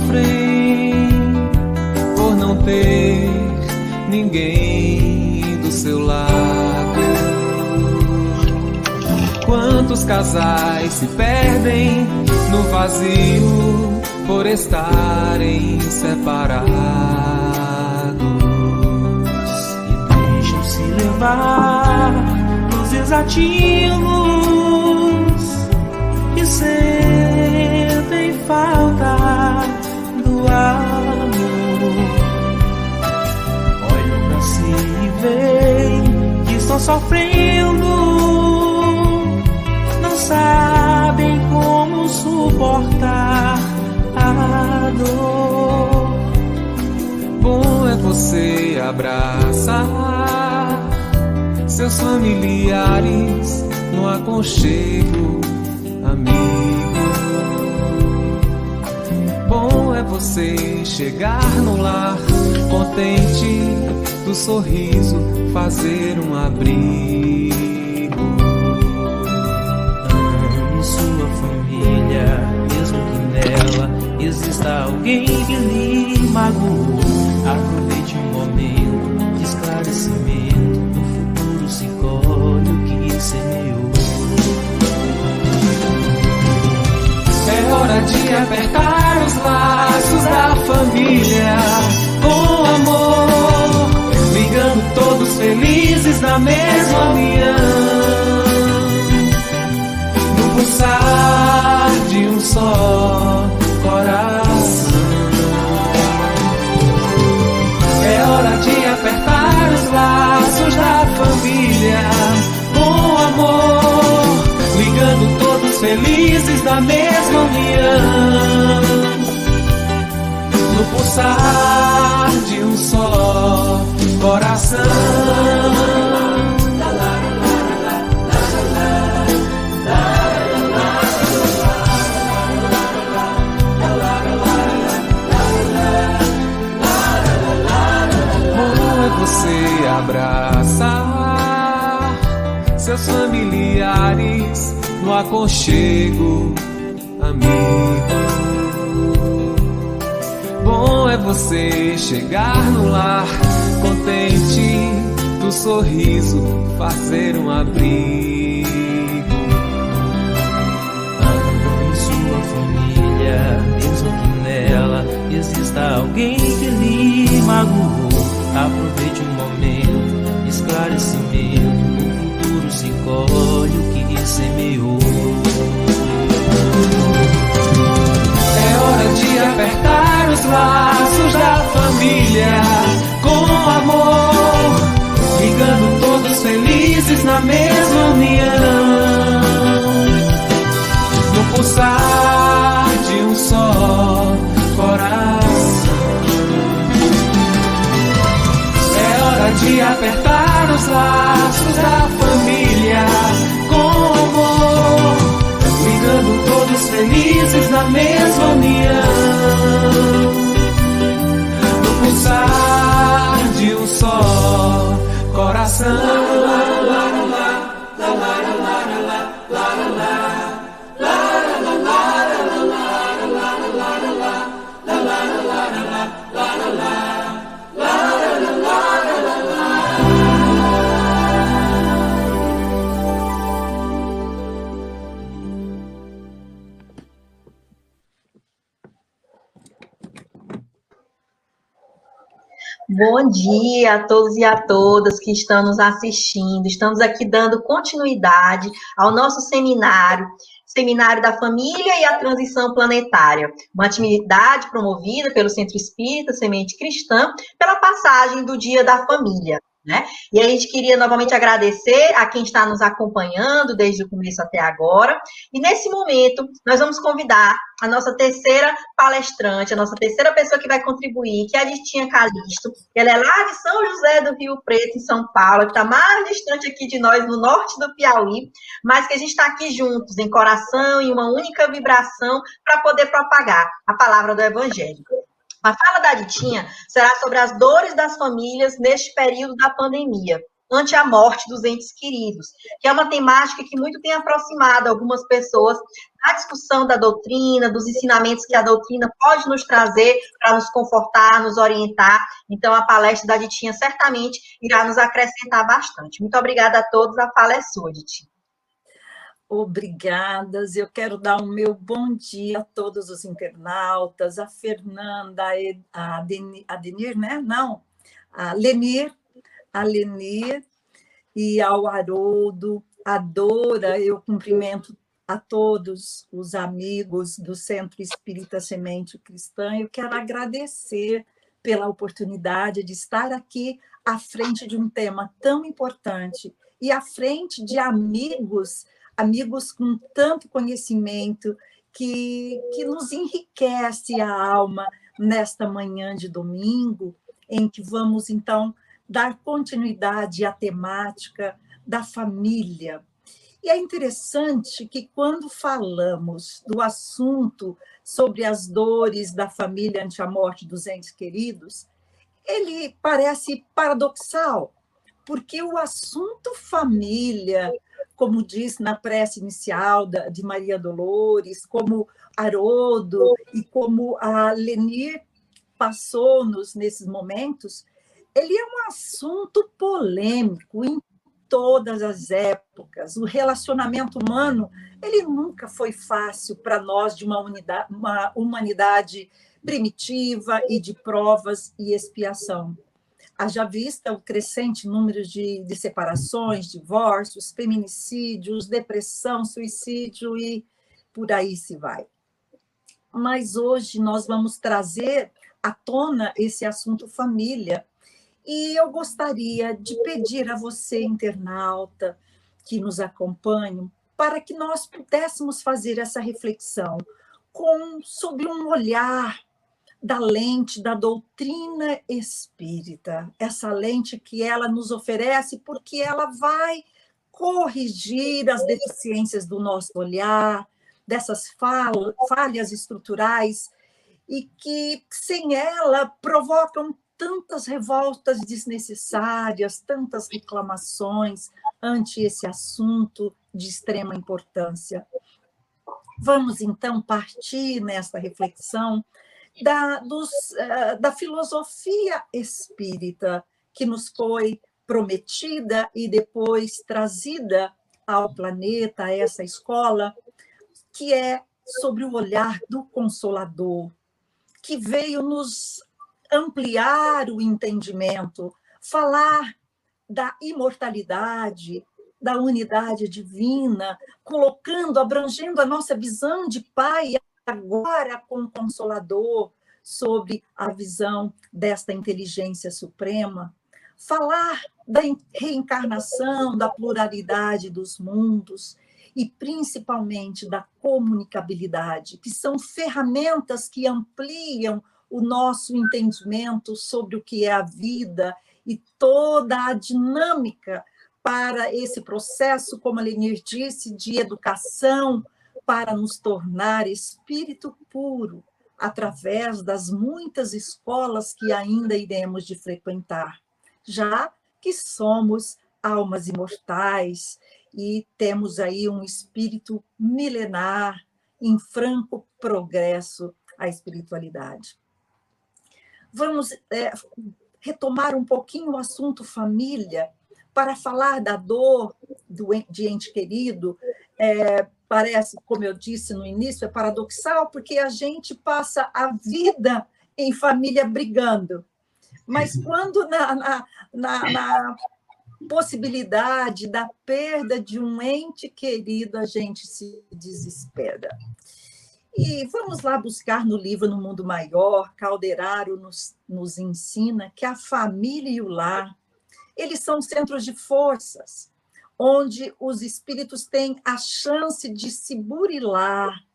sofrem por não ter ninguém do seu lado. Quantos casais se perdem no vazio por estarem separados e deixam-se levar nos desativos que sentem falta do amor. Olham pra si e veem que estão sofrendo, não sabem como suportar a dor. Bom é você abraçar seus familiares no aconchego, amigo. Bom é você chegar no lar contente, do sorriso fazer um abrigo. Ame sua família, mesmo que nela exista alguém que lhe magoou. Aproveite um momento de esclarecimento, no futuro se colhe o que semeou. É hora de apertar os laços da família com amor, ligando todos felizes na mesma união, no pulsar de um só coração. É hora de apertar os laços da família com amor, ligando todos felizes na mesma união, no pulsar de um só coração. Bom é você abraçar seus familiares no aconchego, amigo. Bom é você chegar no lar contente, do sorriso fazer um abrigo. Ame sua família, mesmo que nela exista alguém que lhe magoou. Aproveite um momento de esclarecimento, no futuro se colhe o que semeou. É hora de apertar os laços da família com amor, ligando todos felizes na mesma união, no pulsar de um só coração. É hora de apertar os laços da família com amor, ligando todos felizes na mesma união, no pulsar de um só coração. Bom dia a todos e a todas que estão nos assistindo. Estamos aqui dando continuidade ao nosso Seminário da Família e a Transição Planetária, uma atividade promovida pelo Centro Espírita Semente Cristã pela passagem do Dia da Família, né? E a gente queria novamente agradecer a quem está nos acompanhando desde o começo até agora. E nesse momento, nós vamos convidar a nossa terceira palestrante, a nossa terceira pessoa que vai contribuir, que é a Ditinha Calixto. Ela é lá de São José do Rio Preto, em São Paulo, que está mais distante aqui de nós, no norte do Piauí, mas que a gente está aqui juntos, em coração, em uma única vibração, para poder propagar a palavra do Evangelho. A fala da Ditinha será sobre as dores das famílias neste período da pandemia. ante a morte dos entes queridos, que é uma temática que muito tem aproximado algumas pessoas da discussão da doutrina, dos ensinamentos que a doutrina pode nos trazer para nos confortar, nos orientar. Então, a palestra da Ditinha certamente irá nos acrescentar bastante. Muito obrigada a todos, a fala é sua, Ditinha. Obrigadas. Eu quero dar o meu bom dia a todos os internautas, a Fernanda, a Denir, né? Não, a Lenir e ao Haroldo, a Dora. Eu cumprimento a todos os amigos do Centro Espírita Semente Cristã. Eu quero agradecer pela oportunidade de estar aqui à frente de um tema tão importante e à frente de amigos com tanto conhecimento que nos enriquece a alma nesta manhã de domingo, em que vamos, então, dar continuidade à temática da família. E é interessante que, quando falamos do assunto sobre as dores da família ante a morte dos entes queridos, ele parece paradoxal, porque o assunto família, como diz na prece inicial de Maria Dolores, como Haroldo e como a Lenir passou-nos nesses momentos, ele é um assunto polêmico em todas as épocas. O relacionamento humano, ele nunca foi fácil para nós, de uma humanidade primitiva e de provas e expiação. Haja vista o crescente número de separações, divórcios, feminicídios, depressão, suicídio e por aí se vai. Mas hoje nós vamos trazer à tona esse assunto família. E eu gostaria de pedir a você, internauta, que nos acompanha, para que nós pudéssemos fazer essa reflexão sob um olhar da lente da doutrina espírita, essa lente que ela nos oferece, porque ela vai corrigir as deficiências do nosso olhar, dessas falhas estruturais, e que, sem ela, provocam tantas revoltas desnecessárias, tantas reclamações ante esse assunto de extrema importância. Vamos, então, partir nesta reflexão da filosofia espírita que nos foi prometida e depois trazida ao planeta, a essa escola, que é sobre o olhar do Consolador, que veio nos ampliar o entendimento, falar da imortalidade, da unidade divina, abrangendo a nossa visão de Pai, agora com o Consolador, sobre a visão desta inteligência suprema, falar da reencarnação, da pluralidade dos mundos e, principalmente, da comunicabilidade, que são ferramentas que ampliam o nosso entendimento sobre o que é a vida e toda a dinâmica para esse processo, como a Lenir disse, de educação, para nos tornar espírito puro, através das muitas escolas que ainda iremos de frequentar, já que somos almas imortais e temos aí um espírito milenar em franco progresso à espiritualidade. Vamos retomar um pouquinho o assunto família para falar da dor de ente querido. Parece, como eu disse no início, é paradoxal, porque a gente passa a vida em família brigando. Mas quando na possibilidade da perda de um ente querido, a gente se desespera. E vamos lá buscar no livro No Mundo Maior, Calderaro nos ensina que a família e o lar, eles são centros de forças, onde os espíritos têm a chance de se burilar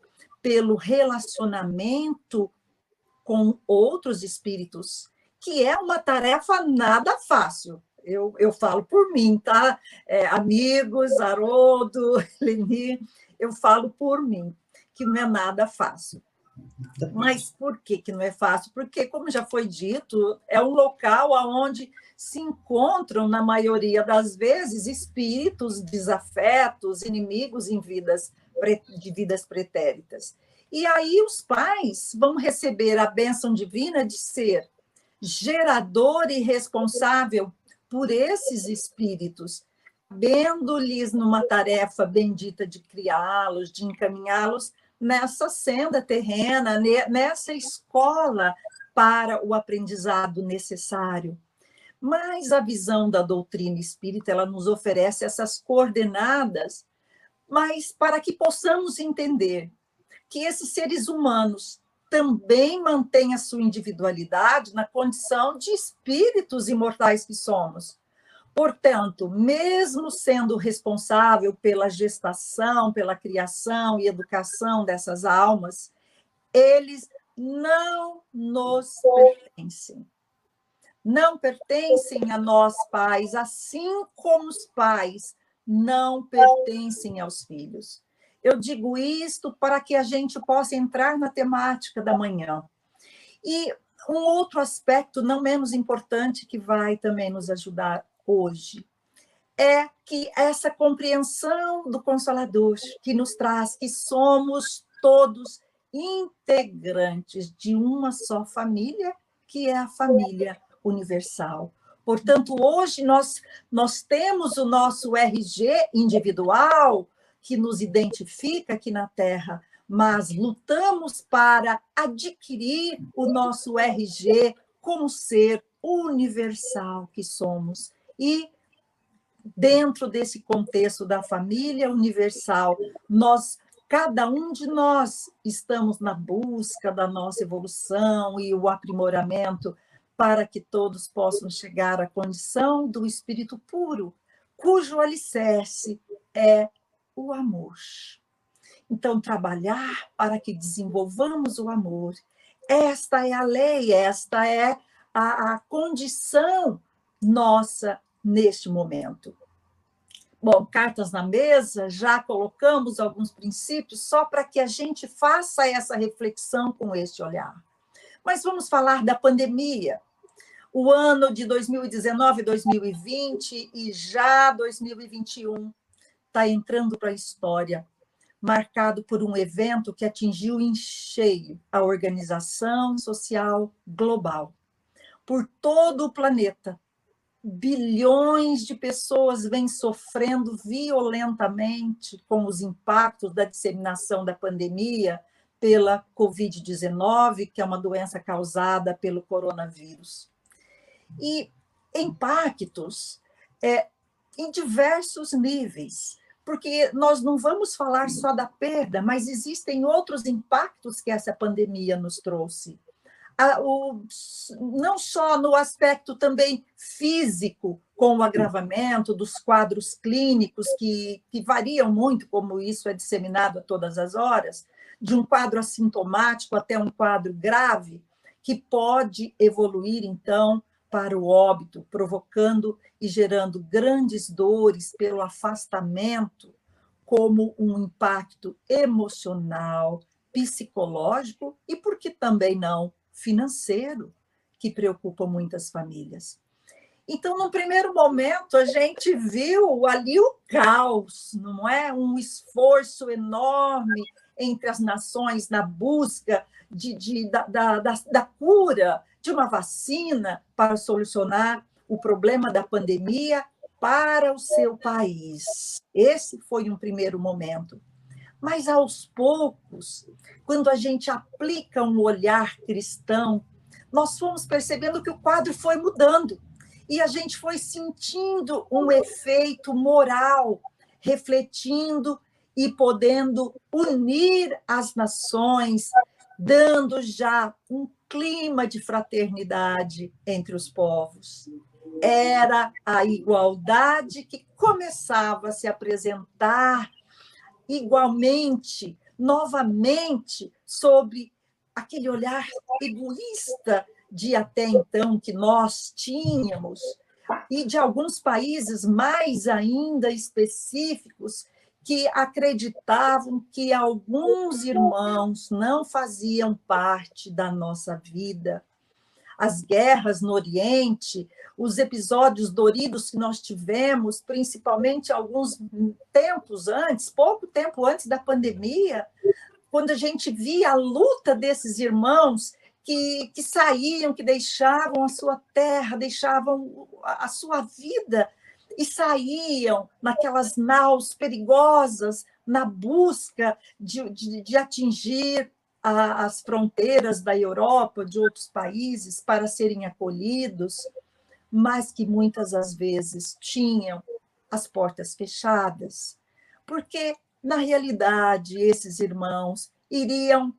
pelo relacionamento com outros espíritos, que é uma tarefa nada fácil. Eu falo por mim, tá? Amigos, Haroldo, Lenir, eu falo por mim, que não é nada fácil. Mas por que não é fácil? Porque, como já foi dito, é um local onde se encontram, na maioria das vezes, espíritos desafetos, inimigos de vidas pretéritas. E aí os pais vão receber a bênção divina de ser gerador e responsável por esses espíritos, cabendo-lhes numa tarefa bendita de criá-los, de encaminhá-los nessa senda terrena, nessa escola para o aprendizado necessário. Mas a visão da doutrina espírita, ela nos oferece essas coordenadas, mas para que possamos entender que esses seres humanos também mantêm a sua individualidade na condição de espíritos imortais que somos. Portanto, mesmo sendo responsável pela gestação, pela criação e educação dessas almas, eles não nos pertencem. Não pertencem a nós, pais, assim como os pais não pertencem aos filhos. Eu digo isto para que a gente possa entrar na temática da manhã. E um outro aspecto não menos importante que vai também nos ajudar hoje é que essa compreensão do Consolador que nos traz que somos todos integrantes de uma só família, que é a família universal. Portanto, hoje nós temos o nosso RG individual que nos identifica aqui na Terra, mas lutamos para adquirir o nosso RG como ser universal que somos. E, dentro desse contexto da família universal, cada um de nós estamos na busca da nossa evolução e o aprimoramento para que todos possam chegar à condição do espírito puro, cujo alicerce é o amor. Então, trabalhar para que desenvolvamos o amor. Esta é a lei, esta é a condição nossa neste momento. Bom, cartas na mesa, já colocamos alguns princípios só para que a gente faça essa reflexão com este olhar. Mas vamos falar da pandemia. O ano de 2019, 2020 e já 2021 está entrando para a história, marcado por um evento que atingiu em cheio a organização social global. Por todo o planeta, bilhões de pessoas vêm sofrendo violentamente com os impactos da disseminação da pandemia pela Covid-19, que é uma doença causada pelo coronavírus. E impactos em diversos níveis, porque nós não vamos falar só da perda, mas existem outros impactos que essa pandemia nos trouxe. Não só no aspecto também físico, com o agravamento dos quadros clínicos, que variam muito, como isso é disseminado a todas as horas, de um quadro assintomático até um quadro grave, que pode evoluir, então, para o óbito, provocando e gerando grandes dores pelo afastamento, como um impacto emocional, psicológico e, por que também não, financeiro, que preocupa muitas famílias. Então, no primeiro momento, a gente viu ali o caos, não é? Um esforço enorme entre as nações na busca da cura, de uma vacina para solucionar o problema da pandemia para o seu país. Esse foi um primeiro momento. Mas, aos poucos, quando a gente aplica um olhar cristão, nós fomos percebendo que o quadro foi mudando e a gente foi sentindo um efeito moral, refletindo e podendo unir as nações, dando já um clima de fraternidade entre os povos. Era a igualdade que começava a se apresentar igualmente, novamente, sobre aquele olhar egoísta de até então que nós tínhamos, e de alguns países mais ainda específicos que acreditavam que alguns irmãos não faziam parte da nossa vida. As guerras no Oriente, os episódios doridos que nós tivemos, principalmente alguns tempos antes, pouco tempo antes da pandemia, quando a gente via a luta desses irmãos que saíam, que deixavam a sua terra, deixavam a sua vida e saíam naquelas naus perigosas na busca de atingir as fronteiras da Europa, de outros países, para serem acolhidos, mas que muitas das vezes tinham as portas fechadas, porque, na realidade, esses irmãos iriam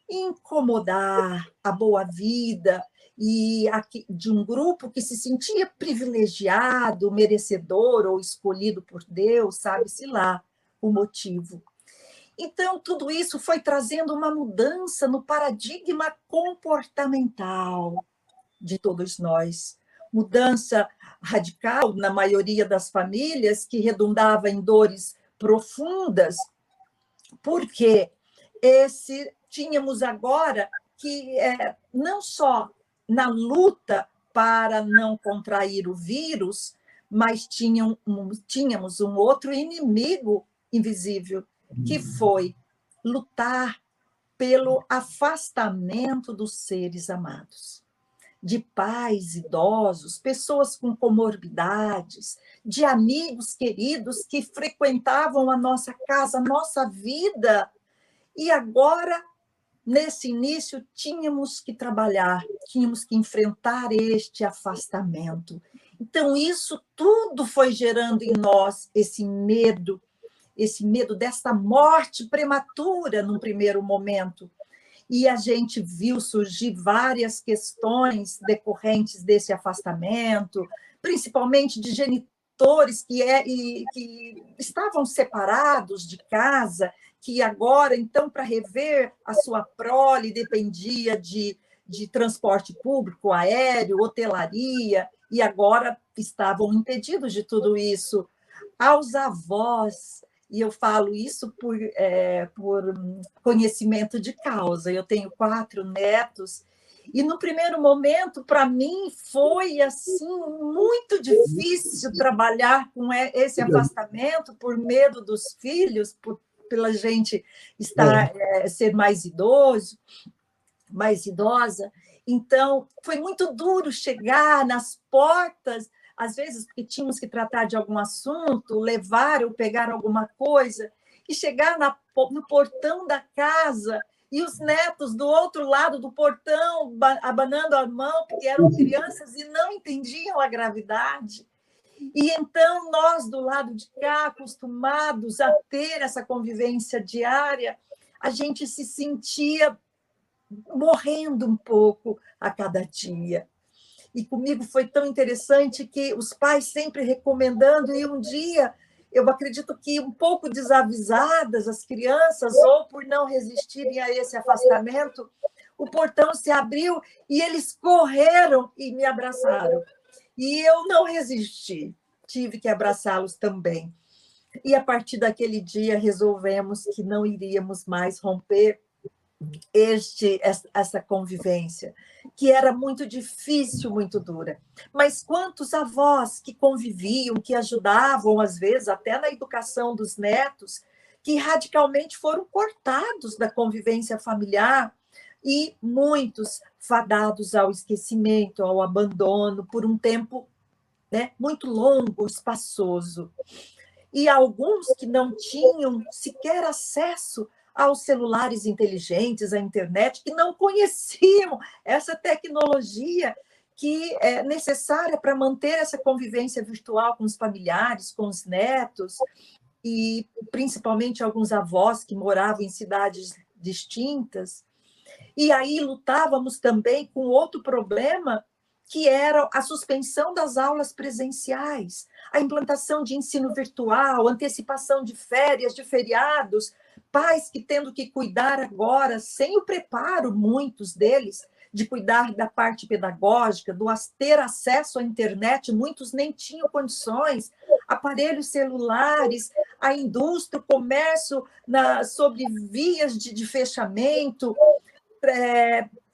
incomodar a boa vida e de um grupo que se sentia privilegiado, merecedor ou escolhido por Deus, sabe-se lá o motivo. Então, tudo isso foi trazendo uma mudança no paradigma comportamental de todos nós. Mudança radical na maioria das famílias, que redundava em dores profundas, porque tínhamos agora que, não só na luta para não contrair o vírus, mas tínhamos um outro inimigo invisível, que foi lutar pelo afastamento dos seres amados, de pais idosos, pessoas com comorbidades, de amigos queridos que frequentavam a nossa casa, a nossa vida. E agora, nesse início, tínhamos que trabalhar, tínhamos que enfrentar este afastamento. Então, isso tudo foi gerando em nós esse medo dessa morte prematura num primeiro momento. E a gente viu surgir várias questões decorrentes desse afastamento, principalmente de genitores que estavam separados de casa, que agora, então, para rever a sua prole, dependia de transporte público, aéreo, hotelaria, e agora estavam impedidos de tudo isso. Aos avós, e eu falo isso por conhecimento de causa. Eu tenho 4 netos, e no primeiro momento, para mim, foi assim muito difícil trabalhar com esse afastamento por medo dos filhos, pela gente ser mais idoso, mais idosa. Então, foi muito duro chegar nas portas, às vezes, porque tínhamos que tratar de algum assunto, levar ou pegar alguma coisa, e chegar no portão da casa e os netos do outro lado do portão abanando a mão, porque eram crianças e não entendiam a gravidade. E então, nós do lado de cá, acostumados a ter essa convivência diária, a gente se sentia morrendo um pouco a cada dia. E comigo foi tão interessante que os pais sempre recomendando, e um dia, eu acredito que um pouco desavisadas as crianças, ou por não resistirem a esse afastamento, o portão se abriu e eles correram e me abraçaram. E eu não resisti, tive que abraçá-los também. E a partir daquele dia resolvemos que não iríamos mais romper essa convivência, que era muito difícil, muito dura. Mas quantos avós que conviviam, que ajudavam, às vezes, até na educação dos netos, que radicalmente foram cortados da convivência familiar, e muitos fadados ao esquecimento, ao abandono, por um tempo, né, muito longo, espaçoso. E alguns que não tinham sequer acesso aos celulares inteligentes, à internet, que não conheciam essa tecnologia que é necessária para manter essa convivência virtual com os familiares, com os netos, e principalmente alguns avós que moravam em cidades distintas. E aí lutávamos também com outro problema, que era a suspensão das aulas presenciais, a implantação de ensino virtual, antecipação de férias, de feriados, pais que tendo que cuidar agora, sem o preparo, muitos deles, de cuidar da parte pedagógica, do ter acesso à internet, muitos nem tinham condições, aparelhos celulares, a indústria, o comércio sobre vias de fechamento,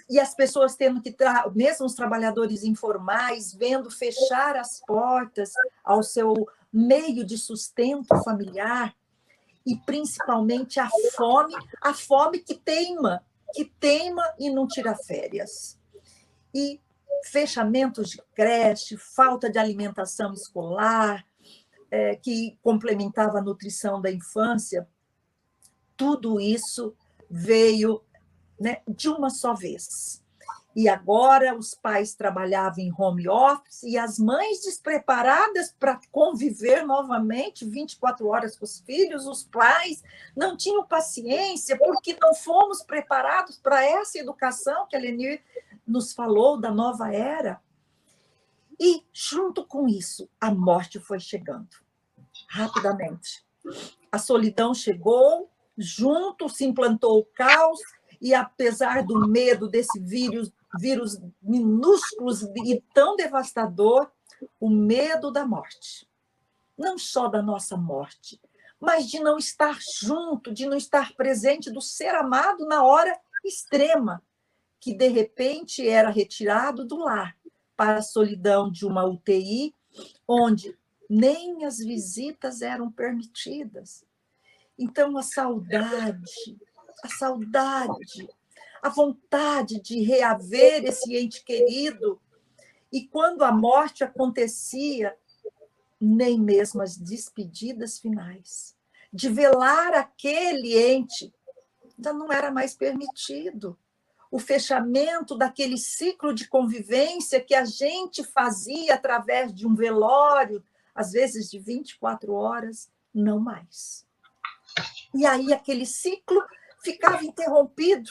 e as pessoas tendo que, mesmo os trabalhadores informais, vendo fechar as portas ao seu meio de sustento familiar, e principalmente a fome que teima e não tira férias. E fechamentos de creche, falta de alimentação escolar, que complementava a nutrição da infância, tudo isso veio, né, de uma só vez. E agora os pais trabalhavam em home office e as mães despreparadas para conviver novamente 24 horas com os filhos, os pais não tinham paciência porque não fomos preparados para essa educação que a Lenir nos falou da nova era. E, junto com isso, a morte foi chegando rapidamente. A solidão chegou, junto se implantou o caos, e apesar do medo desse vírus minúsculos e tão devastador, o medo da morte. Não só da nossa morte, mas de não estar junto, de não estar presente do ser amado na hora extrema, que de repente era retirado do lar para a solidão de uma UTI, onde nem as visitas eram permitidas. Então, a saudade, a vontade de reaver esse ente querido, e quando a morte acontecia, nem mesmo as despedidas finais, de velar aquele ente, já não era mais permitido. O fechamento daquele ciclo de convivência que a gente fazia através de um velório, às vezes de 24 horas, não mais. E aí aquele ciclo ficava interrompido.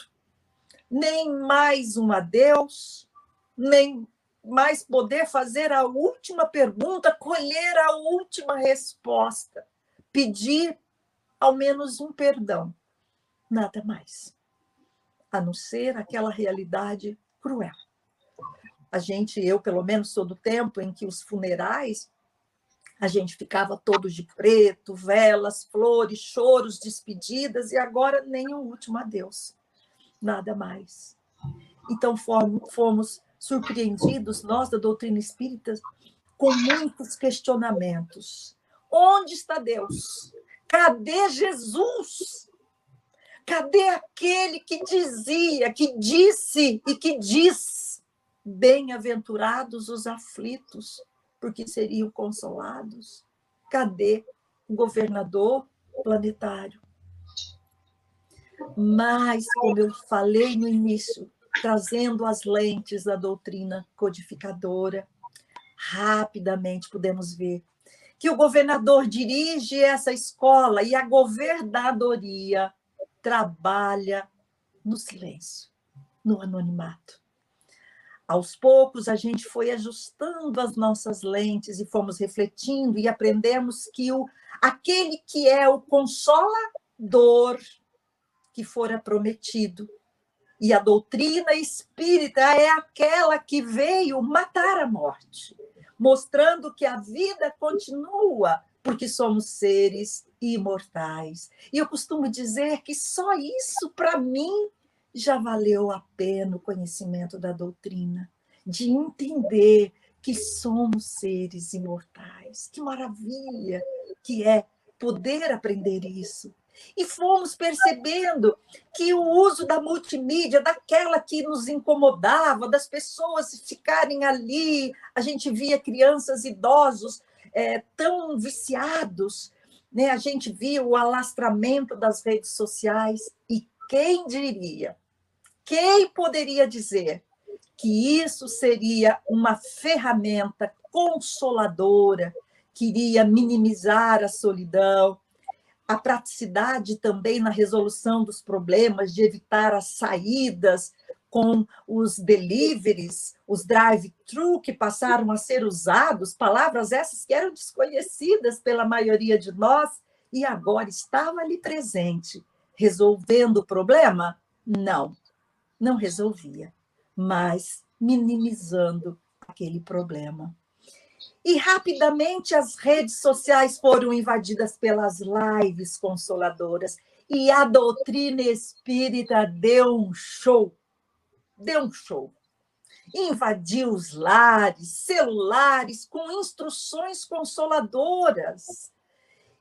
Nem mais um adeus, nem mais poder fazer a última pergunta, colher a última resposta, pedir ao menos um perdão. Nada mais, a não ser aquela realidade cruel. Eu, pelo menos, sou do tempo em que os funerais, a gente ficava todos de preto, velas, flores, choros, despedidas, e agora nem o último adeus. Nada mais. Então, fomos surpreendidos, nós da doutrina espírita, com muitos questionamentos. Onde está Deus? Cadê Jesus? Cadê aquele que dizia, que disse e que diz: bem-aventurados os aflitos, porque seriam consolados? Cadê o governador planetário? Mas, como eu falei no início, trazendo as lentes da doutrina codificadora, rapidamente podemos ver que o governador dirige essa escola e a governadoria trabalha no silêncio, no anonimato. Aos poucos, a gente foi ajustando as nossas lentes e fomos refletindo e aprendemos que aquele que é o consolador que fora prometido, e a doutrina espírita é aquela que veio matar a morte, mostrando que a vida continua, porque somos seres imortais. E eu costumo dizer que só isso, para mim, já valeu a pena o conhecimento da doutrina, de entender que somos seres imortais. Que maravilha que é poder aprender isso. E fomos percebendo que o uso da multimídia, daquela que nos incomodava, das pessoas ficarem ali, a gente via crianças, idosos tão viciados, né? A gente via o alastramento das redes sociais, e quem diria, quem poderia dizer que isso seria uma ferramenta consoladora, que iria minimizar a solidão, a praticidade também na resolução dos problemas, de evitar as saídas com os deliveries, os drive-thru que passaram a ser usados, palavras essas que eram desconhecidas pela maioria de nós, e agora estava ali presente. Resolvendo o problema? Não, não resolvia, mas minimizando aquele problema. E rapidamente as redes sociais foram invadidas pelas lives consoladoras. E a doutrina espírita deu um show. Deu um show. Invadiu os lares, celulares, com instruções consoladoras.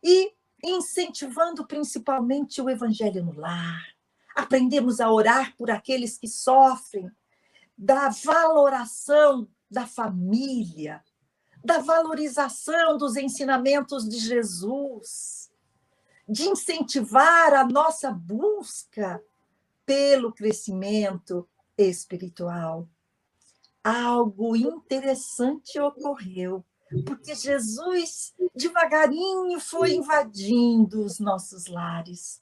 E incentivando principalmente o evangelho no lar. Aprendemos a orar por aqueles que sofrem, da valoração da família, da valorização dos ensinamentos de Jesus, de incentivar a nossa busca pelo crescimento espiritual. Algo interessante ocorreu, porque Jesus devagarinho foi invadindo os nossos lares.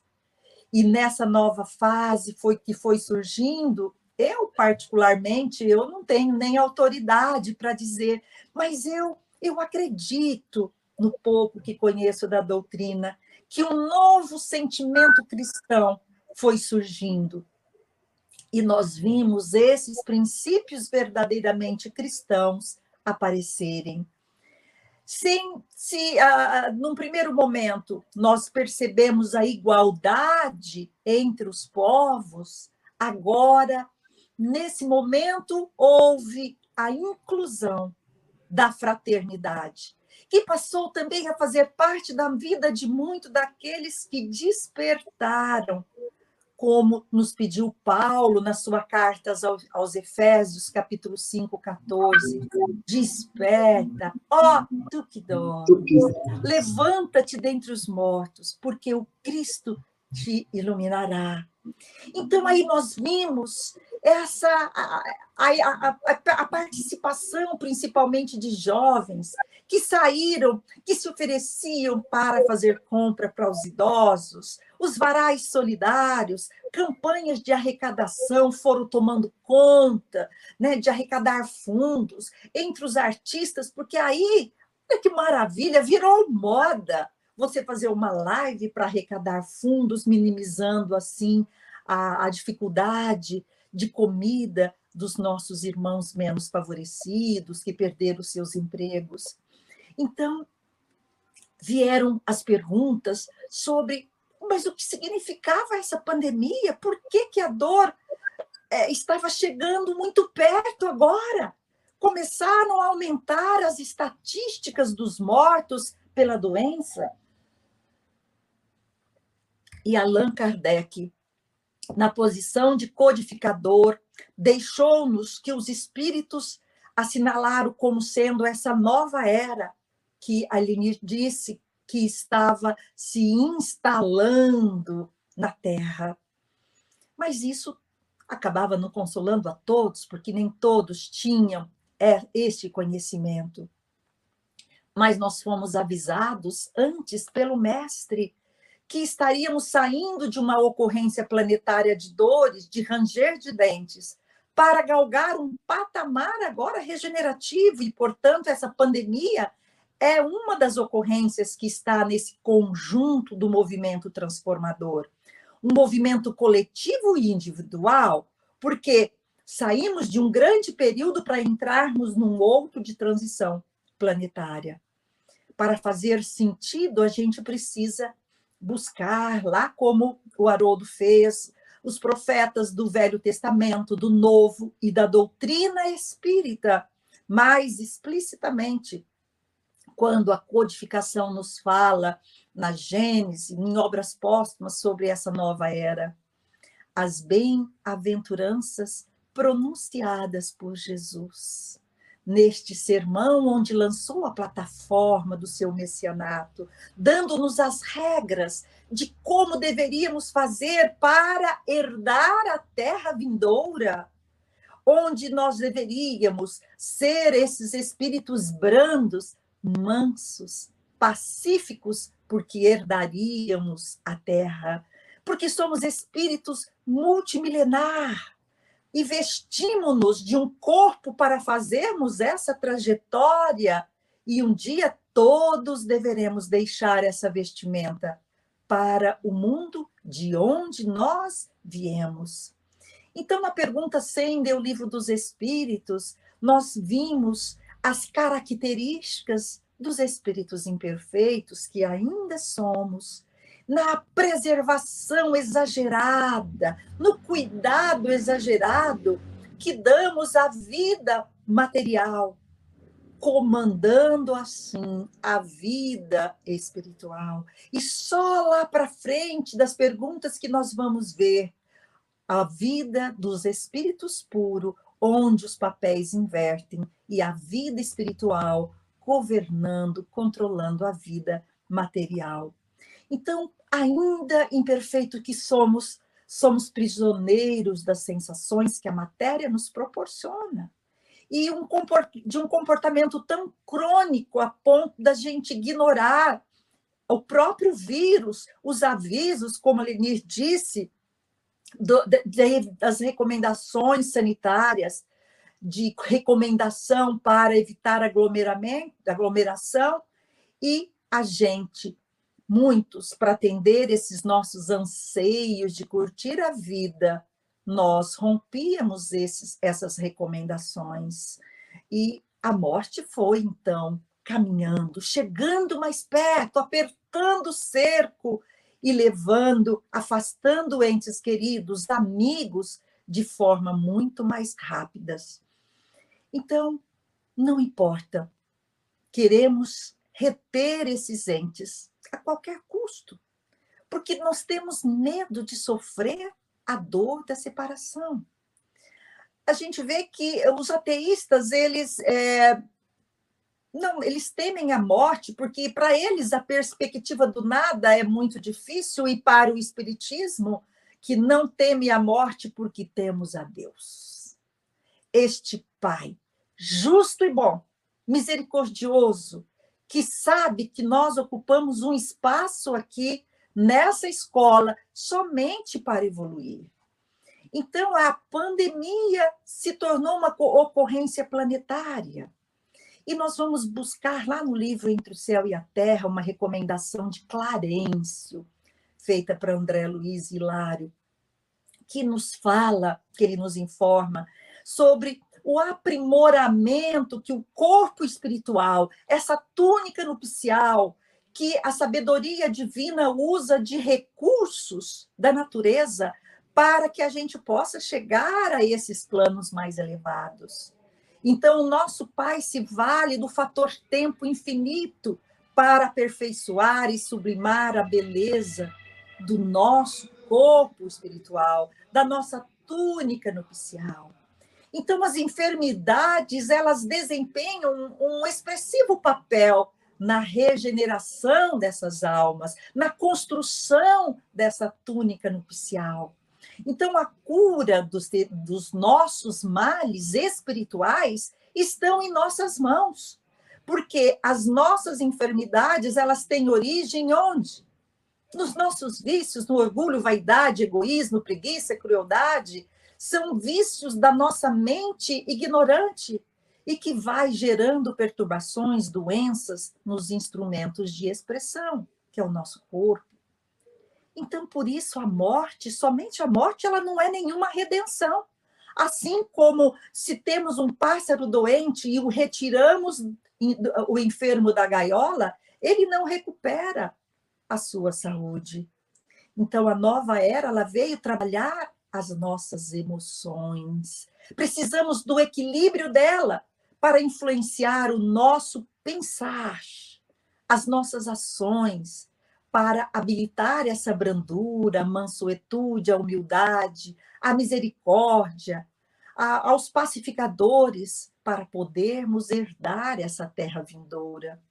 E nessa nova fase que foi surgindo, eu particularmente, eu não tenho nem autoridade para dizer, mas eu acredito, no pouco que conheço da doutrina, que um novo sentimento cristão foi surgindo. E nós vimos esses princípios verdadeiramente cristãos aparecerem. Num primeiro momento, nós percebemos a igualdade entre os povos, agora, nesse momento, houve a inclusão da fraternidade, que passou também a fazer parte da vida de muitos daqueles que despertaram, como nos pediu Paulo na sua carta aos Efésios, capítulo 5, 14. Desperta, ó tu que dormes, levanta-te dentre os mortos, porque o Cristo te iluminará. Então, aí nós vimos a participação, principalmente de jovens, que saíram, que se ofereciam para fazer compra para os idosos, os varais solidários, campanhas de arrecadação foram tomando conta, né, de arrecadar fundos entre os artistas, porque aí, que maravilha, virou moda você fazer uma live para arrecadar fundos, minimizando assim a dificuldade de comida dos nossos irmãos menos favorecidos, que perderam seus empregos. Então, vieram as perguntas sobre, mas o que significava essa pandemia? Por que a dor estava chegando muito perto agora? Começaram a aumentar as estatísticas dos mortos pela doença. E Allan Kardec, na posição de codificador, deixou-nos que os espíritos assinalaram como sendo essa nova era que Aline disse que estava se instalando na Terra. Mas isso acabava não consolando a todos, porque nem todos tinham este conhecimento. Mas nós fomos avisados antes pelo Mestre que estaríamos saindo de uma ocorrência planetária de dores, de ranger de dentes, para galgar um patamar agora regenerativo, e, portanto, essa pandemia é uma das ocorrências que está nesse conjunto do movimento transformador. Um movimento coletivo e individual, porque saímos de um grande período para entrarmos num outro de transição planetária. Para fazer sentido, a gente precisa buscar, lá como o Haroldo fez, os profetas do Velho Testamento, do Novo e da doutrina espírita, mais explicitamente, quando a codificação nos fala na Gênese, em obras póstumas sobre essa nova era. As bem-aventuranças pronunciadas por Jesus neste sermão onde lançou a plataforma do seu messianato, dando-nos as regras de como deveríamos fazer para herdar a terra vindoura, onde nós deveríamos ser esses espíritos brandos, mansos, pacíficos, porque herdaríamos a terra, porque somos espíritos multimilenar, e vestimos-nos de um corpo para fazermos essa trajetória, e um dia todos deveremos deixar essa vestimenta para o mundo de onde nós viemos. Então, na pergunta 100 do Livro dos Espíritos, nós vimos as características dos espíritos imperfeitos que ainda somos, na preservação exagerada, no cuidado exagerado que damos à vida material, comandando assim a vida espiritual. E só lá para frente das perguntas que nós vamos ver, a vida dos espíritos puros, onde os papéis invertem, e a vida espiritual governando, controlando a vida material. Então, ainda imperfeito que somos, somos prisioneiros das sensações que a matéria nos proporciona. E de um comportamento tão crônico a ponto da gente ignorar o próprio vírus, os avisos, como a Lenir disse, das recomendações sanitárias, de recomendação para evitar aglomeração, e a gente, muitos, para atender esses nossos anseios de curtir a vida, nós rompíamos essas recomendações. E a morte foi, então, caminhando, chegando mais perto, apertando o cerco e levando, afastando entes queridos, amigos, de forma muito mais rápida. Então, não importa, queremos reter esses entes a qualquer custo, porque nós temos medo de sofrer a dor da separação. A gente vê que os ateístas, eles temem a morte, porque para eles a perspectiva do nada é muito difícil, e para o espiritismo, que não teme a morte porque temos a Deus. Este Pai, justo e bom, misericordioso, que sabe que nós ocupamos um espaço aqui nessa escola somente para evoluir. Então, a pandemia se tornou uma ocorrência planetária. E nós vamos buscar lá no livro Entre o Céu e a Terra uma recomendação de Clarencio, feita para André Luiz Hilário, que nos fala, que ele nos informa sobre o aprimoramento que o corpo espiritual, essa túnica nupcial, que a sabedoria divina usa de recursos da natureza para que a gente possa chegar a esses planos mais elevados. Então, o nosso Pai se vale do fator tempo infinito para aperfeiçoar e sublimar a beleza do nosso corpo espiritual, da nossa túnica nupcial. Então, as enfermidades, elas desempenham um expressivo papel na regeneração dessas almas, na construção dessa túnica nupcial. Então, a cura dos nossos males espirituais estão em nossas mãos, porque as nossas enfermidades, elas têm origem onde? Nos nossos vícios, no orgulho, vaidade, egoísmo, preguiça, crueldade. São vícios da nossa mente ignorante e que vai gerando perturbações, doenças nos instrumentos de expressão, que é o nosso corpo. Então, por isso, a morte, somente a morte, ela não é nenhuma redenção. Assim como se temos um pássaro doente e o retiramos, o enfermo da gaiola, ele não recupera a sua saúde. Então, a nova era, ela veio trabalhar as nossas emoções. Precisamos do equilíbrio dela para influenciar o nosso pensar, as nossas ações, para habilitar essa brandura, a mansuetude, a humildade, a misericórdia, aos pacificadores, para podermos herdar essa terra vindoura.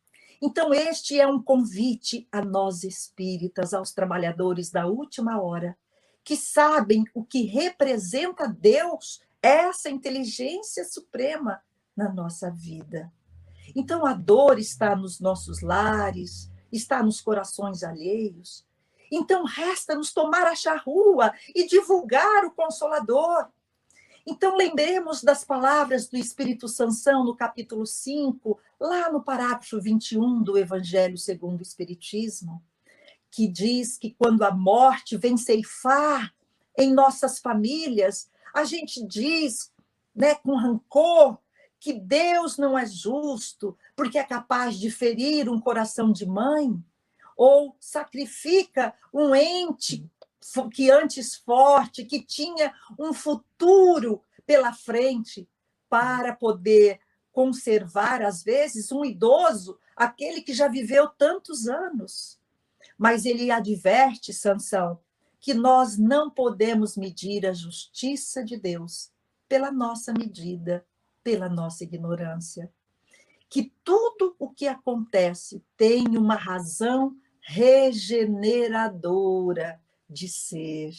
Então, este é um convite a nós espíritas, aos trabalhadores da última hora, que sabem o que representa Deus, essa inteligência suprema na nossa vida. Então, a dor está nos nossos lares, está nos corações alheios. Então, resta-nos tomar a charrua e divulgar o Consolador. Então, lembremos das palavras do Espírito Sansão no capítulo 5, lá no parágrafo 21 do Evangelho segundo o Espiritismo, que diz que quando a morte vem ceifar em nossas famílias, a gente diz, né, com rancor, que Deus não é justo porque é capaz de ferir um coração de mãe? Ou sacrifica um ente que antes forte, que tinha um futuro pela frente, para poder conservar, às vezes, um idoso, aquele que já viveu tantos anos? Mas ele adverte, Sansão, que nós não podemos medir a justiça de Deus pela nossa medida, pela nossa ignorância. Que tudo o que acontece tem uma razão regeneradora de ser.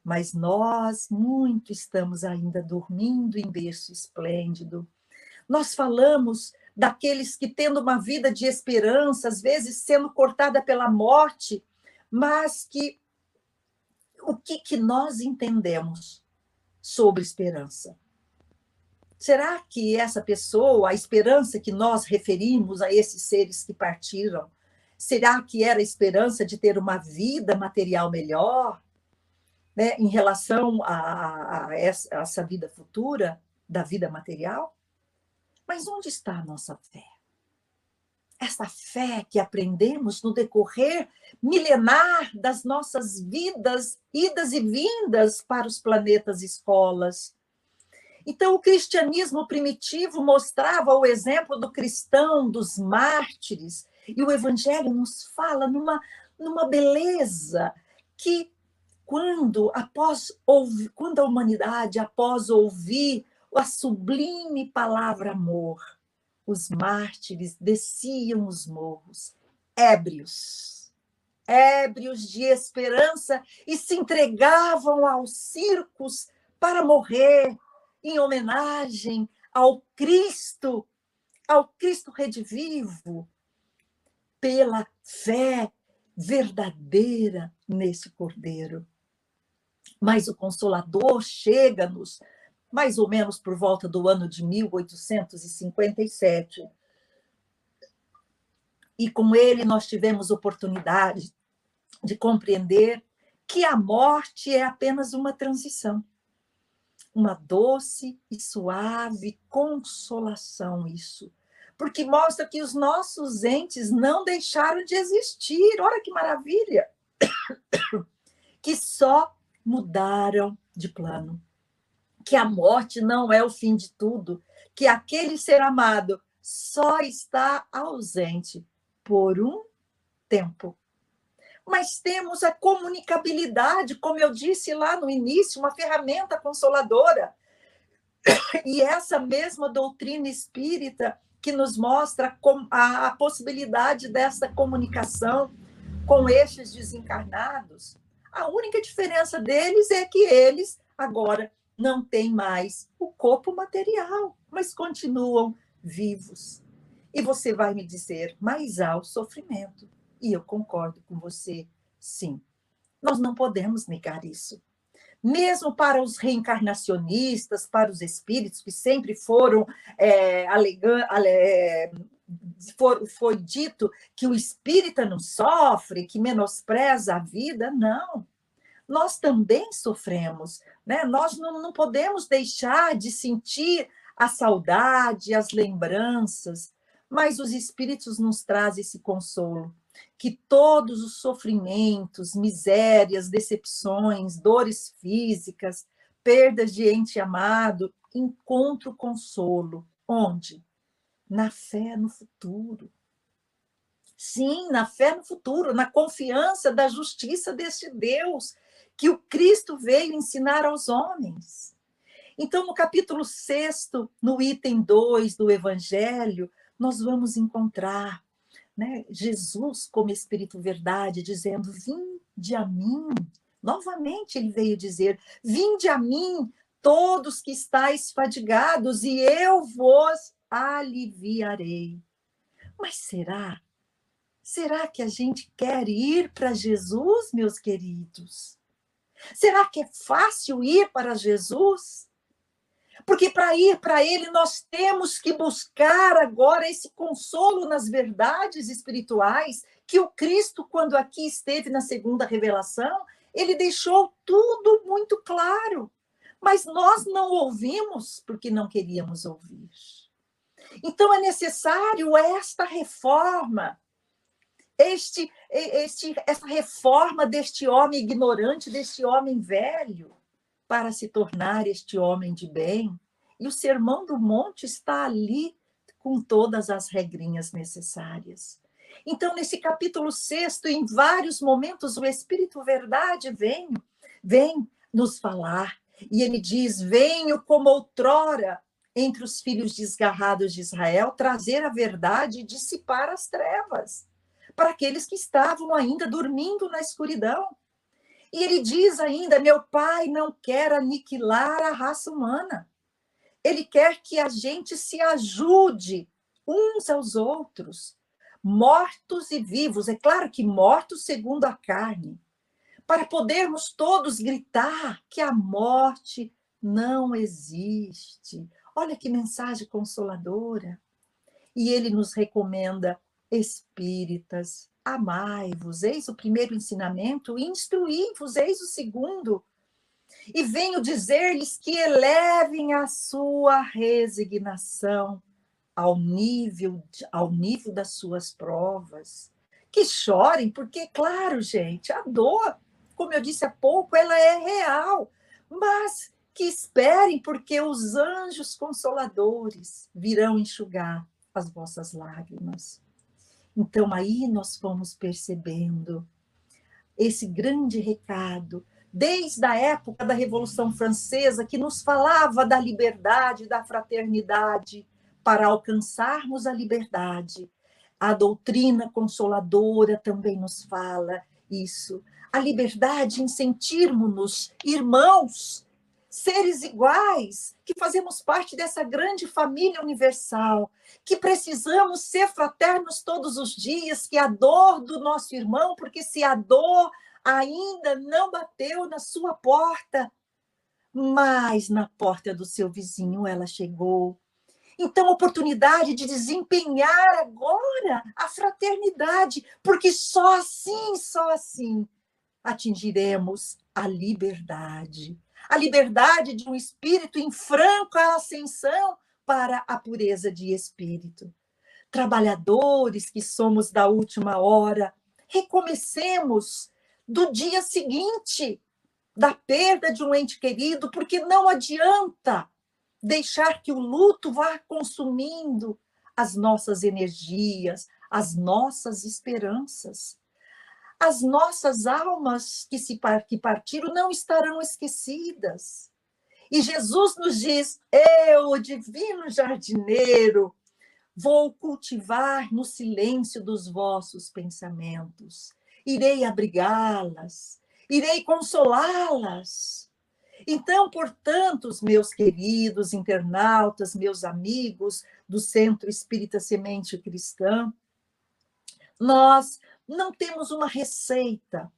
Mas nós muito estamos ainda dormindo em berço esplêndido. Nós falamos daqueles que, tendo uma vida de esperança, às vezes sendo cortada pela morte, mas que o que nós entendemos sobre esperança? Será que essa pessoa, a esperança que nós referimos a esses seres que partiram, será que era a esperança de ter uma vida material melhor, né, em relação a essa vida futura, da vida material? Mas onde está a nossa fé? Essa fé que aprendemos no decorrer milenar das nossas vidas, idas e vindas para os planetas escolas. Então, o cristianismo primitivo mostrava o exemplo do cristão, dos mártires, e o Evangelho nos fala numa beleza que, quando a humanidade, após ouvir a sublime palavra amor, os mártires desciam os morros, ébrios de esperança, e se entregavam aos circos para morrer em homenagem ao Cristo redivivo, pela fé verdadeira nesse Cordeiro. Mas o Consolador chega-nos mais ou menos por volta do ano de 1857. E com ele nós tivemos oportunidade de compreender que a morte é apenas uma transição. Uma doce e suave consolação, isso. Porque mostra que os nossos entes não deixaram de existir. Olha que maravilha! Que só mudaram de plano. Que a morte não é o fim de tudo, que aquele ser amado só está ausente por um tempo. Mas temos a comunicabilidade, como eu disse lá no início, uma ferramenta consoladora. E essa mesma doutrina espírita que nos mostra a possibilidade dessa comunicação com estes desencarnados. A única diferença deles é que eles agora não têm mais o corpo material, mas continuam vivos. E você vai me dizer, mas há o sofrimento. E eu concordo com você, sim. Nós não podemos negar isso. Mesmo para os reencarnacionistas, para os espíritos que sempre foram foi dito que o espírita não sofre, que menospreza a vida, não. Nós também sofremos, né? Nós não podemos deixar de sentir a saudade, as lembranças, mas os espíritos nos trazem esse consolo, que todos os sofrimentos, misérias, decepções, dores físicas, perdas de ente amado, encontram consolo. Onde? Na fé no futuro. Sim, na fé no futuro, na confiança da justiça deste Deus, que o Cristo veio ensinar aos homens. Então, no capítulo 6, no item 2 do Evangelho, nós vamos encontrar, né, Jesus como Espírito Verdade, dizendo, vinde a mim. Novamente ele veio dizer, vinde a mim, todos que estáis fadigados, e eu vos aliviarei. Mas será? Será que a gente quer ir para Jesus, meus queridos? Será que é fácil ir para Jesus? Porque para ir para ele nós temos que buscar agora esse consolo nas verdades espirituais que o Cristo, quando aqui esteve na segunda revelação, ele deixou tudo muito claro. Mas nós não ouvimos porque não queríamos ouvir. Então é necessário esta reforma, essa reforma deste homem ignorante, deste homem velho, para se tornar este homem de bem. E o Sermão do Monte está ali com todas as regrinhas necessárias. Então, nesse capítulo 6, em vários momentos, o Espírito Verdade vem nos falar. E ele diz: venho como outrora entre os filhos desgarrados de Israel, trazer a verdade e dissipar as trevas, para aqueles que estavam ainda dormindo na escuridão. E ele diz ainda: meu Pai não quer aniquilar a raça humana. Ele quer que a gente se ajude uns aos outros, mortos e vivos. É claro que mortos segundo a carne, para podermos todos gritar que a morte não existe. Olha que mensagem consoladora. E ele nos recomenda: espíritas, amai-vos, eis o primeiro ensinamento, e instruí-vos, eis o segundo. E venho dizer-lhes que elevem a sua resignação ao nível das suas provas. Que chorem, porque, claro, gente, a dor, como eu disse há pouco, ela é real, mas que esperem, porque os anjos consoladores virão enxugar as vossas lágrimas. Então, aí nós fomos percebendo esse grande recado, desde a época da Revolução Francesa, que nos falava da liberdade, da fraternidade. Para alcançarmos a liberdade, a doutrina consoladora também nos fala isso. A liberdade em sentirmos-nos irmãos, seres iguais, que fazemos parte dessa grande família universal, que precisamos ser fraternos todos os dias, que a dor do nosso irmão, porque se a dor ainda não bateu na sua porta, mas na porta do seu vizinho ela chegou. Então, oportunidade de desempenhar agora a fraternidade, porque só assim atingiremos a liberdade de um espírito em franca ascensão para a pureza de espírito. Trabalhadores que somos da última hora, recomecemos do dia seguinte da perda de um ente querido, porque não adianta deixar que o luto vá consumindo as nossas energias, as nossas esperanças. As nossas almas que partiram não estarão esquecidas. E Jesus nos diz: eu, o divino jardineiro, vou cultivar no silêncio dos vossos pensamentos. Irei abrigá-las, irei consolá-las. Então, portanto, meus queridos internautas, meus amigos do Centro Espírita Semente Cristã, nós não temos uma receita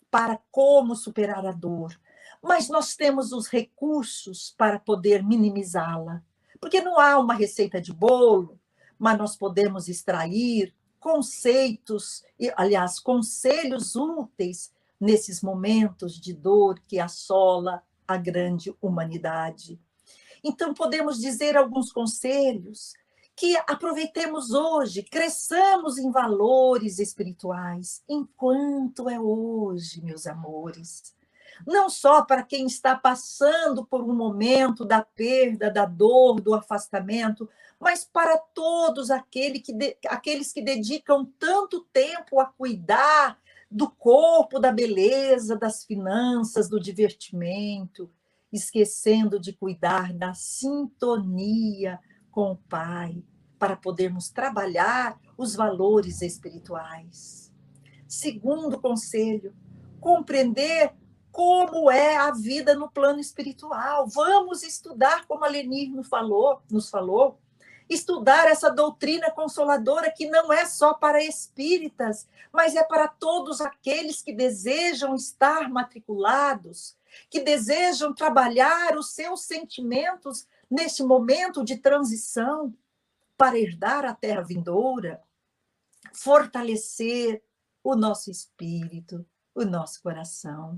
para como superar a dor, mas nós temos os recursos para poder minimizá-la. Porque não há uma receita de bolo, mas nós podemos extrair conceitos, aliás, conselhos úteis nesses momentos de dor que assola a grande humanidade. Então, podemos dizer alguns conselhos que aproveitemos hoje, cresçamos em valores espirituais, enquanto é hoje, meus amores. Não só para quem está passando por um momento da perda, da dor, do afastamento, mas para todos aqueles que dedicam tanto tempo a cuidar do corpo, da beleza, das finanças, do divertimento, esquecendo de cuidar da sintonia com o Pai, para podermos trabalhar os valores espirituais. Segundo conselho, compreender como é a vida no plano espiritual. Vamos estudar, como a Lenir nos falou, estudar essa doutrina consoladora que não é só para espíritas, mas é para todos aqueles que desejam estar matriculados, que desejam trabalhar os seus sentimentos neste momento de transição para herdar a terra vindoura, fortalecer o nosso espírito, o nosso coração.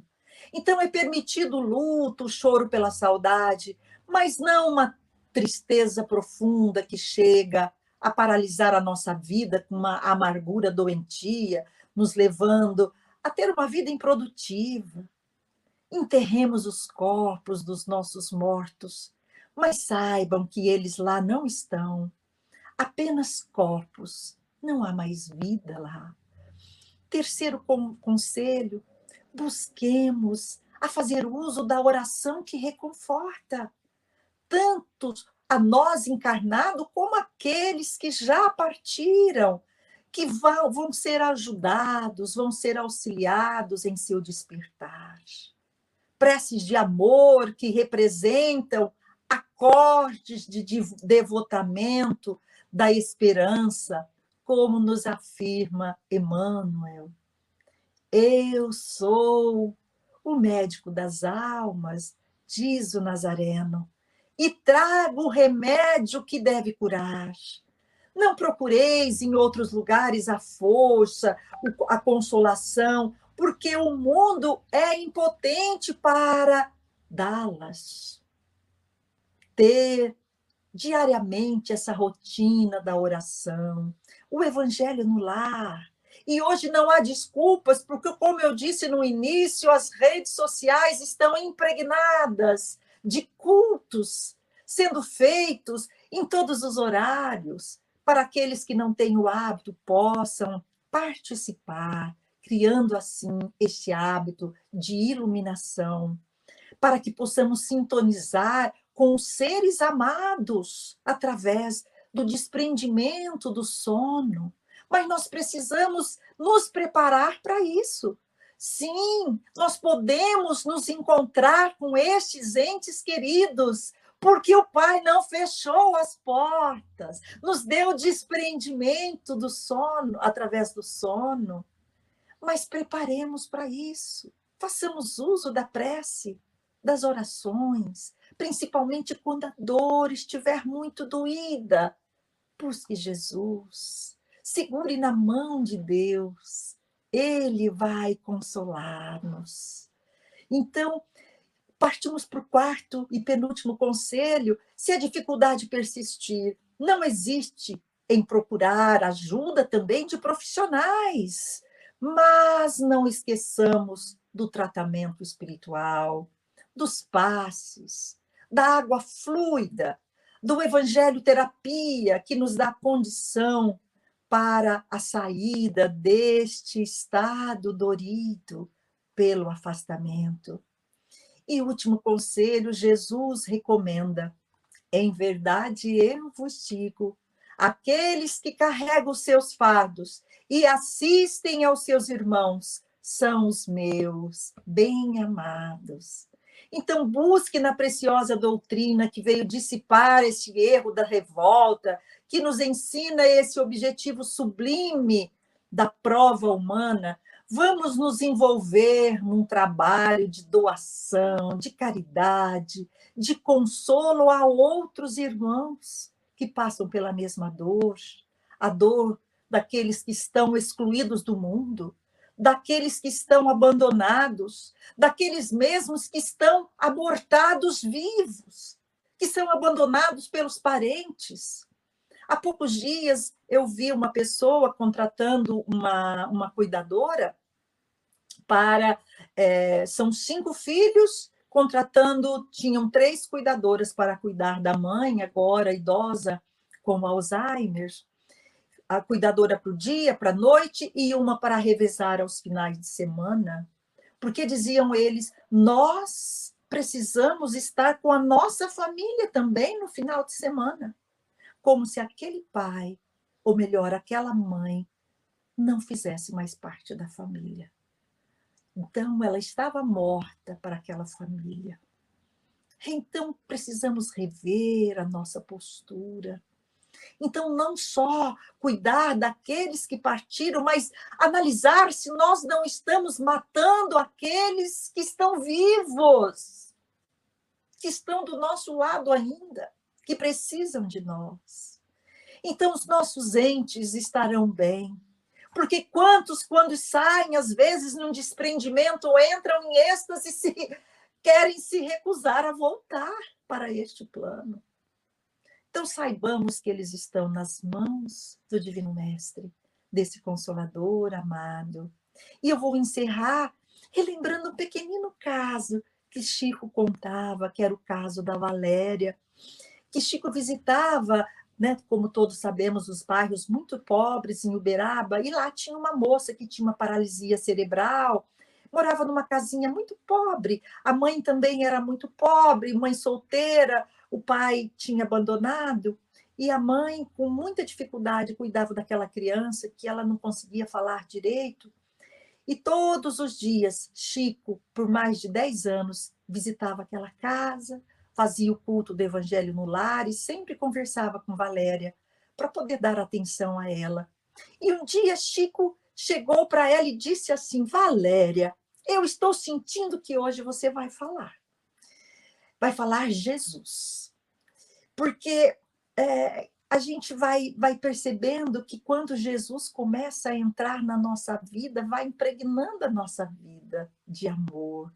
Então é permitido o luto, o choro pela saudade, mas não uma tristeza profunda que chega a paralisar a nossa vida com uma amargura doentia, nos levando a ter uma vida improdutiva. Enterremos os corpos dos nossos mortos, mas saibam que eles lá não estão. Apenas corpos, não há mais vida lá. Terceiro conselho, busquemos a fazer uso da oração que reconforta, tanto a nós encarnados como aqueles que já partiram, que vão ser ajudados, vão ser auxiliados em seu despertar. Preces de amor que representam acordes de devotamento da esperança, como nos afirma Emmanuel. Eu sou o médico das almas, diz o Nazareno, e trago o remédio que deve curar. Não procureis em outros lugares a força, a consolação, porque o mundo é impotente para dá-las. Ter diariamente essa rotina da oração, o evangelho no lar. E hoje não há desculpas, porque, como eu disse no início, as redes sociais estão impregnadas de cultos sendo feitos em todos os horários, para aqueles que não têm o hábito possam participar, criando assim este hábito de iluminação, para que possamos sintonizar com os seres amados através do desprendimento do sono. Mas nós precisamos nos preparar para isso. Sim, nós podemos nos encontrar com estes entes queridos, porque o Pai não fechou as portas, nos deu desprendimento do sono, através do sono. Mas preparemos para isso, façamos uso da prece, das orações, principalmente quando a dor estiver muito doída. Busque Jesus, segure na mão de Deus, Ele vai consolar-nos. Então, partimos para o quarto e penúltimo conselho. Se a dificuldade persistir, não existe em procurar ajuda também de profissionais, mas não esqueçamos do tratamento espiritual, dos passes, da água fluida, do evangelho terapia, que nos dá condição para a saída deste estado dorido pelo afastamento. E último conselho, Jesus recomenda: em verdade eu vos digo, aqueles que carregam os seus fardos e assistem aos seus irmãos são os meus bem-amados. Então, busque na preciosa doutrina que veio dissipar esse erro da revolta, que nos ensina esse objetivo sublime da prova humana. Vamos nos envolver num trabalho de doação, de caridade, de consolo a outros irmãos que passam pela mesma dor, a dor daqueles que estão excluídos do mundo, daqueles que estão abandonados, daqueles mesmos que estão abortados vivos, que são abandonados pelos parentes. Há poucos dias eu vi uma pessoa contratando uma cuidadora para... são 5 filhos, tinham 3 cuidadoras para cuidar da mãe, agora idosa, com Alzheimer, a cuidadora para o dia, para a noite, e uma para revezar aos finais de semana, porque diziam eles, nós precisamos estar com a nossa família também no final de semana, como se aquele pai, ou melhor, aquela mãe, não fizesse mais parte da família. Então, ela estava morta para aquela família. Então, precisamos rever a nossa postura. Então, não só cuidar daqueles que partiram, mas analisar se nós não estamos matando aqueles que estão vivos, que estão do nosso lado ainda, que precisam de nós. Então, os nossos entes estarão bem. Porque quantos, quando saem, às vezes, num desprendimento, entram em êxtase e querem se recusar a voltar para este plano. Então, saibamos que eles estão nas mãos do Divino Mestre, desse Consolador amado. E eu vou encerrar relembrando um pequenino caso que Chico contava, que era o caso da Valéria, que Chico visitava, né, como todos sabemos, os bairros muito pobres em Uberaba, e lá tinha uma moça que tinha uma paralisia cerebral, morava numa casinha muito pobre, a mãe também era muito pobre, mãe solteira, o pai tinha abandonado, e a mãe, com muita dificuldade, cuidava daquela criança que ela não conseguia falar direito, e todos os dias, Chico, por mais de 10 anos, visitava aquela casa, fazia o culto do Evangelho no lar e sempre conversava com Valéria para poder dar atenção a ela. E um dia Chico chegou para ela e disse assim: Valéria, eu estou sentindo que hoje você vai falar. Vai falar Jesus. Porque a gente vai percebendo que quando Jesus começa a entrar na nossa vida, vai impregnando a nossa vida de amor,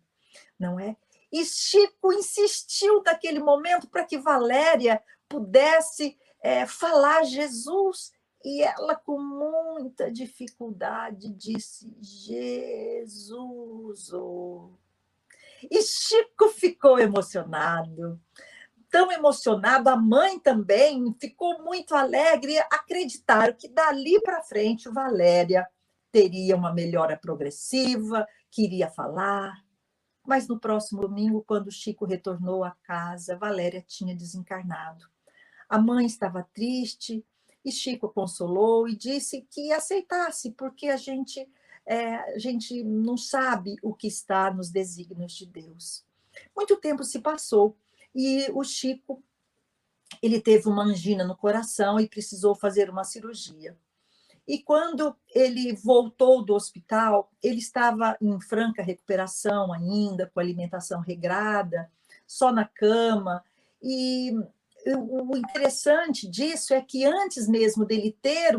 não é? E Chico insistiu naquele momento para que Valéria pudesse falar Jesus, e ela, com muita dificuldade, disse Jesus. Oh. E Chico ficou emocionado. Tão emocionado, a mãe também ficou muito alegre, acreditaram que dali para frente Valéria teria uma melhora progressiva, queria falar. Mas no próximo domingo, quando Chico retornou à casa, Valéria tinha desencarnado. A mãe estava triste e Chico consolou e disse que aceitasse, porque a gente não sabe o que está nos desígnios de Deus. Muito tempo se passou e o Chico ele teve uma angina no coração e precisou fazer uma cirurgia. E quando ele voltou do hospital, ele estava em franca recuperação ainda, com alimentação regrada, só na cama. E o interessante disso é que antes mesmo dele ter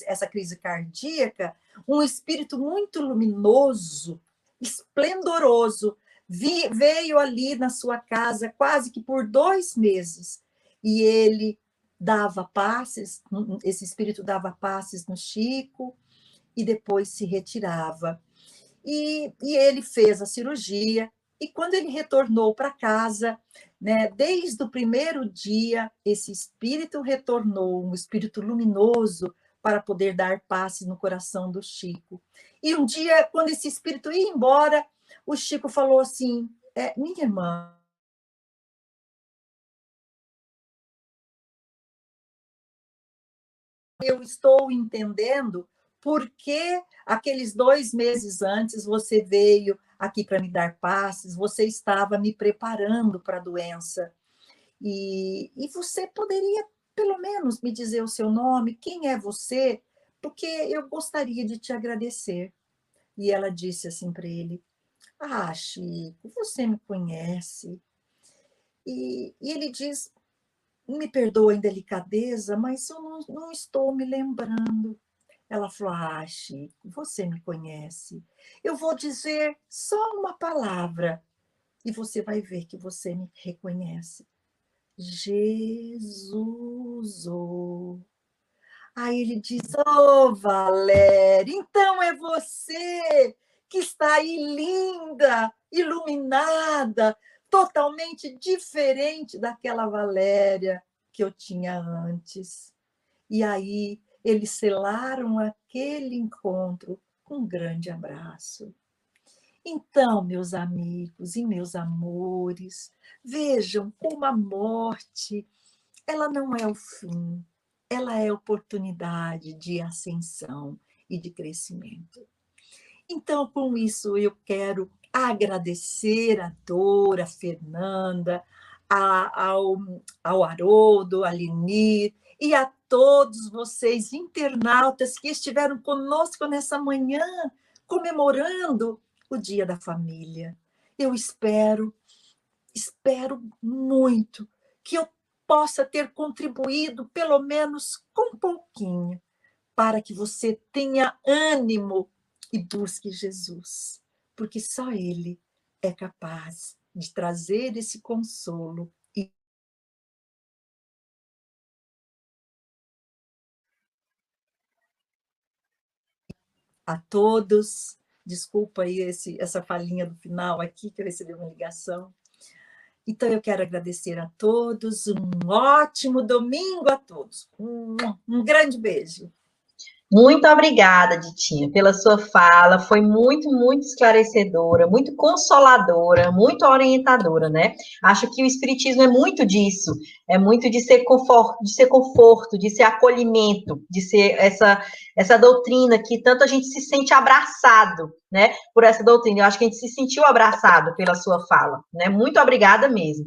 essa crise cardíaca, um espírito muito luminoso, esplendoroso, veio ali na sua casa quase que por 2 meses. E ele dava passes, esse espírito dava passes no Chico e depois se retirava. E ele fez a cirurgia, e quando ele retornou para casa, né, desde o primeiro dia, esse espírito retornou, um espírito luminoso, para poder dar passes no coração do Chico. E um dia, quando esse espírito ia embora, o Chico falou assim: minha irmã, eu estou entendendo por que aqueles 2 meses antes você veio aqui para me dar passes, você estava me preparando para a doença. E você poderia, pelo menos, me dizer o seu nome, quem é você? Porque eu gostaria de te agradecer. E ela disse assim para ele: Ah, Chico, você me conhece. E ele diz: Me perdoa a indelicadeza, mas eu não estou me lembrando. Ela falou: Ah, Chico, você me conhece. Eu vou dizer só uma palavra e você vai ver que você me reconhece. Jesus. Oh. Aí ele diz: Oh, Valéria, então é você que está aí linda, iluminada, totalmente diferente daquela Valéria que eu tinha antes. E aí eles selaram aquele encontro com um grande abraço. Então, meus amigos e meus amores, vejam como a morte, ela não é o fim, ela é oportunidade de ascensão e de crescimento. Então, com isso, eu quero agradecer a Dora, a Fernanda, ao Haroldo, a Linir e a todos vocês, internautas, que estiveram conosco nessa manhã, comemorando o Dia da Família. Eu espero muito que eu possa ter contribuído, pelo menos com um pouquinho, para que você tenha ânimo e busque Jesus, porque só Ele é capaz de trazer esse consolo a todos. Desculpa aí essa falhinha do final aqui, que eu recebi uma ligação. Então, eu quero agradecer a todos, um ótimo domingo a todos. Um grande beijo. Muito obrigada, Ditinha, pela sua fala, foi muito, muito esclarecedora, muito consoladora, muito orientadora, né? Acho que o Espiritismo é muito disso, é muito de ser conforto, de ser acolhimento, de ser essa doutrina que tanto a gente se sente abraçado, né, por essa doutrina. Eu acho que a gente se sentiu abraçado pela sua fala, né? Muito obrigada mesmo.